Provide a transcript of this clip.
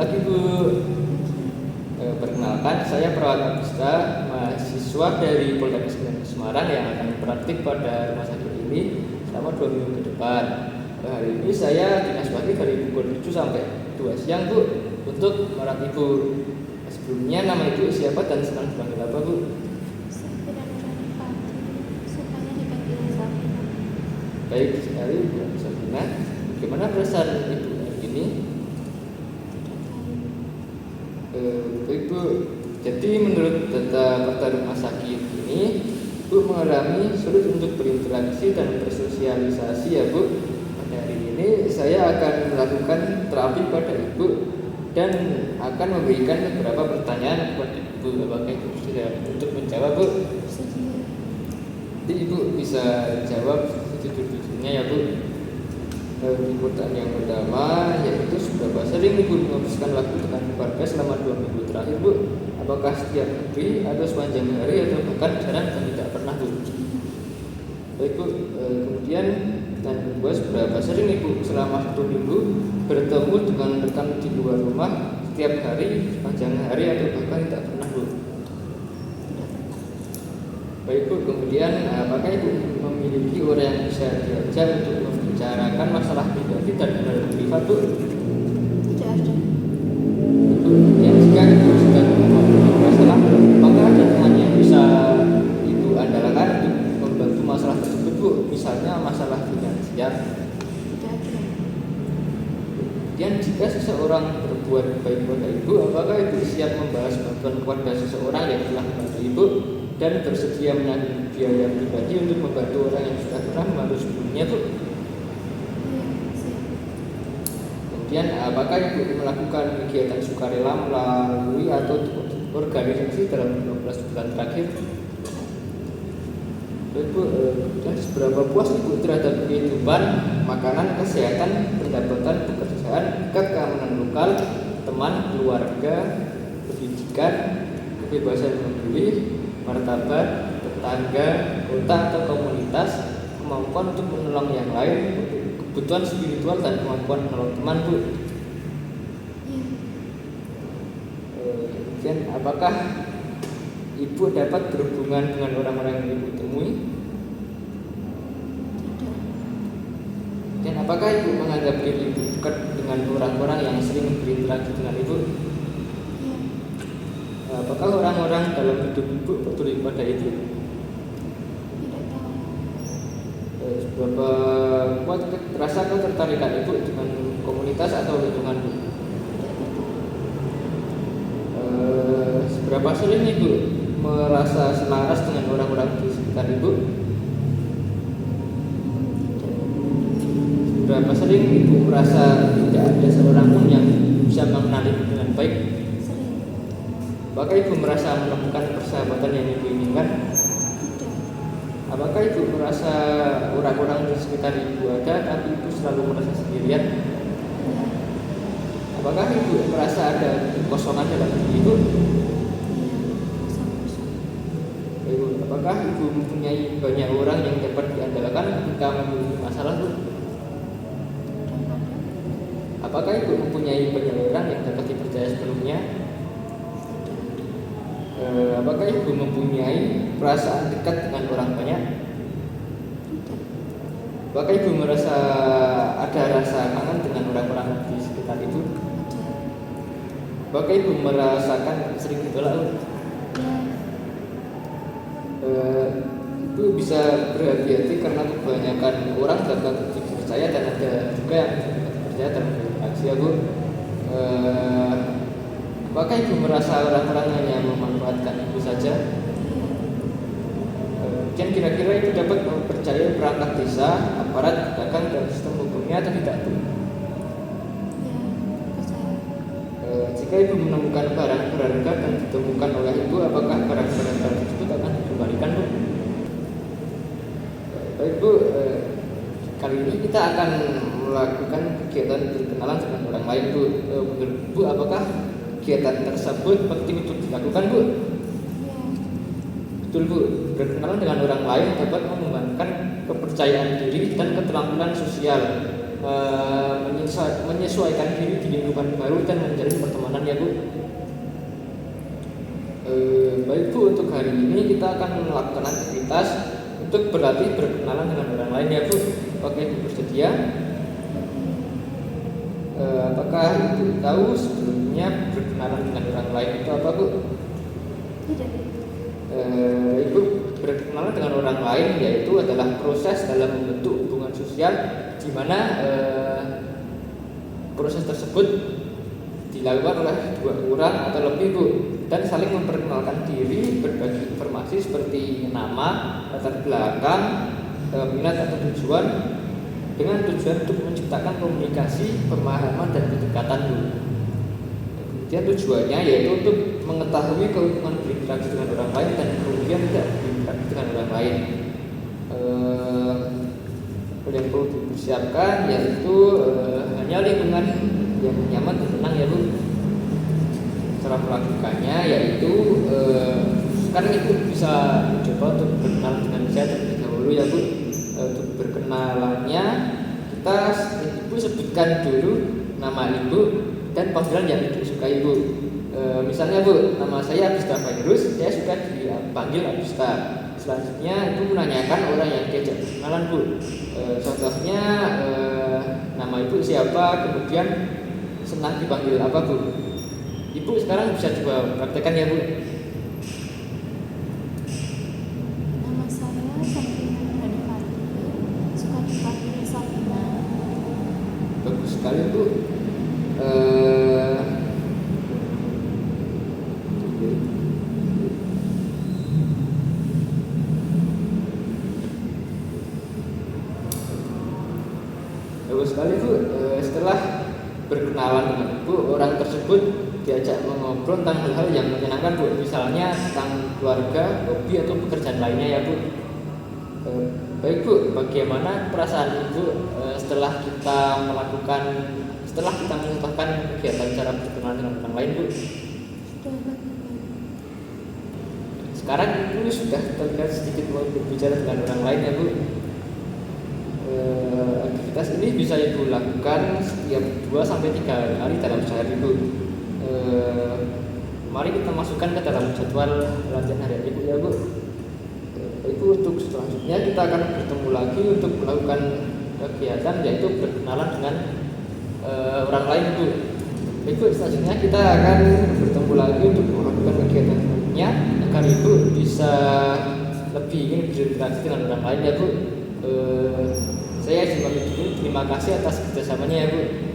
lagi Bu. Perkenalkan, saya Perawat Agusta, mahasiswa dari Poltekkes Negeri Semarang yang akan praktik pada rumah sakit ini selama 2 minggu ke depan. Hari ini saya dinas bakti dari pukul 7 sampai 2 siang Bu, untuk merawat Ibu. Sebelumnya nama Ibu siapa dan sedang dipanggil apa Bu? Baik sekali Bu Sabina. Bagaimana perasaan Ibu hari ini? Ibu, jadi menurut data fakta rumah sakit ini, Bu mengalami sulit untuk berinteraksi dan bersosialisasi ya Bu. Pada hari ini saya akan melakukan terapi pada Ibu dan akan memberikan beberapa pertanyaan kepada Ibu. Apakah Ibu sudah untuk menjawab Bu? Jadi Ibu bisa jawab sejujur-jujurnya ya Bu. Pertanyaan yang pertama yaitu seberapa sering Ibu menghabiskan waktu dengan keluarga selama 2 minggu terakhir Bu? Apakah setiap hari atau sepanjang hari atau bahkan jarang dan tidak pernah Bu? Baik Bu, kemudian pertanyaan kedua, seberapa sering Ibu selama 1 minggu bertemu dengan rekan di luar rumah setiap hari, sepanjang hari atau bahkan tidak pernah Bu? Baik Bu, kemudian apakah Ibu memiliki orang yang bisa diajak untuk membicarakan masalah pribadi dan privat Bu? Tidak ada. Bu, yang jika Ibu sedang memiliki masalah, apakah ada teman yang bisa Ibu andalkan untuk membantu masalah tersebut Bu? Misalnya masalah finansial. Tidak ada. Kemudian jika seseorang berbuat baik pada Ibu, apakah Ibu siap membahas bantuan kepada seseorang yang telah membantu Ibu dan bersedia menanggung biaya pribadi untuk membantu orang yang sudah pernah membantu sebelumnya Bu? Iya, siap. Kemudian apakah Ibu melakukan kegiatan sukarela melalui atau organisasi dalam 12 bulan terakhir? Ibu, dan seberapa puas Ibu terhadap kehidupan, makanan, kesehatan, pendapatan, pekerjaan, keamanan lokal, teman, keluarga, pendidikan, kebebasan memilih, martabat, tetangga, kota atau komunitas, kemampuan untuk menolong yang lain, kebutuhan spiritual dan kemampuan menolong teman Bu? Iya. Kemudian apakah Ibu dapat berhubungan dengan orang-orang yang Ibu temui? Tidak. Dan apakah Ibu menganggap diri Ibu dekat dengan orang-orang yang sering berinteraksi dengan Ibu? Iya. Apakah orang-orang dalam hidup Ibu peduli pada Ibu? Tidak tahu. Seberapa kuat terasa ketertarikan Ibu dengan komunitas atau lingkungan Bu? Seberapa sering Ibu merasa selaras dengan orang-orang di sekitar Ibu? Seberapa sering Ibu merasa tidak ada seorang pun yang bisa mengenali Ibu dengan baik? Sering. Apakah Ibu merasa menemukan persahabatan yang Ibu inginkan? Tidak. Apakah Ibu merasa orang-orang di sekitar Ibu ada tapi Ibu selalu merasa sendirian? Iya. Apakah Ibu merasa ada kekosongan dalam diri Ibu? Iya. Kosong-kosong. Ibu, apakah Ibu mempunyai banyak orang yang dapat diandalkan ketika memiliki masalah Bu? Kadang ada. Apakah Ibu mempunyai banyak orang yang dapat dipercaya sebelumnya? Apakah Ibu mempunyai perasaan dekat dengan orang banyak? Tidak. Apakah Ibu merasa ada rasa kangen dengan orang-orang di sekitar Ibu? Ada. Apakah Ibu merasakan sering ditolak? Iya. Ibu bisa berhati-hati karena kebanyakan orang dapat dipercaya dan ada juga yang tidak dipercaya dalam interaksi ya Bu. Apakah Ibu merasa orang-orang hanya memanfaatkan Ibu saja? Dan kira-kira Ibu dapat mempercayai perangkat desa, aparat, pedagang, dan sistem hukumnya atau tidak Bu? Iya. Percaya. Jika Ibu menemukan barang berharga dan ditemukan oleh Ibu, apakah barang-barang tersebut akan dikembalikan Bu? Baik Bu, kali ini kita akan melakukan kegiatan berkenalan dengan orang lain Bu. Menurut Bu, apakah kegiatan tersebut penting untuk dilakukan Bu? Iya. Betul Bu, berkenalan dengan orang lain dapat mengembangkan kepercayaan diri dan keterampilan sosial, menyesuaikan diri di lingkungan baru dan menjalin pertemanan Baik Bu, untuk hari ini kita akan melakukan aktivitas untuk berlatih berkenalan dengan orang lain ya Bu. Oke, Bu bersedia? Apakah Ibu tahu sebelumnya berkenalan dengan orang lain itu apa Bu? Tidak. Ibu berkenalan dengan orang lain yaitu adalah proses dalam membentuk hubungan sosial di mana proses tersebut dilakukan oleh dua orang atau lebih Bu, dan saling memperkenalkan diri, berbagi informasi seperti nama, latar belakang, minat atau tujuan, dengan tujuan untuk menciptakan komunikasi, pemahaman dan kedekatan Bu. Kemudian tujuannya yaitu untuk mengetahui keuntungan berinteraksi dengan orang lain dan kerugian tidak berinteraksi dengan orang lain. Yang perlu dipersiapkan yaitu hanya lingkungan yang nyaman dan tenang ya Bu. Cara melakukannya yaitu sekarang Ibu bisa mencoba untuk berkenalan dengan saya terlebih dahulu ya Bu. Untuk berkenalannya kita Ibu sebutkan dulu nama Ibu dan panggilan yang Ibu sukai Bu. Misalnya Bu, nama saya Abista Virus, saya suka dipanggil Abista. Selanjutnya Ibu menanyakan orang yang diajak berkenalan Bu. Contohnya nama Ibu siapa, kemudian senang dipanggil apa Bu. Ibu sekarang bisa coba praktekkan ya Bu. Nama saya Sabrina Radipati, suka dipanggil Sabrina. Bagus sekali Bu. Bagus sekali Bu. Setelah berkenalan dengan Ibu, orang tersebut diajak mengobrol tentang hal-hal yang menyenangkan Bu, misalnya tentang keluarga, hobi atau pekerjaan lainnya ya Bu. Baik Bu, bagaimana perasaan Ibu setelah kita mencontohkan kegiatan cara berkenalan dengan orang lain Bu? Sudah bagaimana? Sekarang Ibu sudah terlihat sedikit mau berbicara dengan orang lain ya Bu. Aktivitas ini bisa Ibu lakukan setiap 2-3 kali dalam sehari Bu. Mari kita masukkan ke dalam jadwal latihan harian Ibu ya Bu. Ibu untuk selanjutnya kita akan bertemu lagi untuk melakukan kegiatan yaitu berkenalan dengan orang lain Bu. Ibu selanjutnya kita akan bertemu lagi untuk melakukan kegiatan selanjutnya agar Ibu bisa lebih ingin berinteraksi dengan orang lain ya Bu. Saya izin pamit dulu. Terima kasih atas kerjasamanya ya Bu.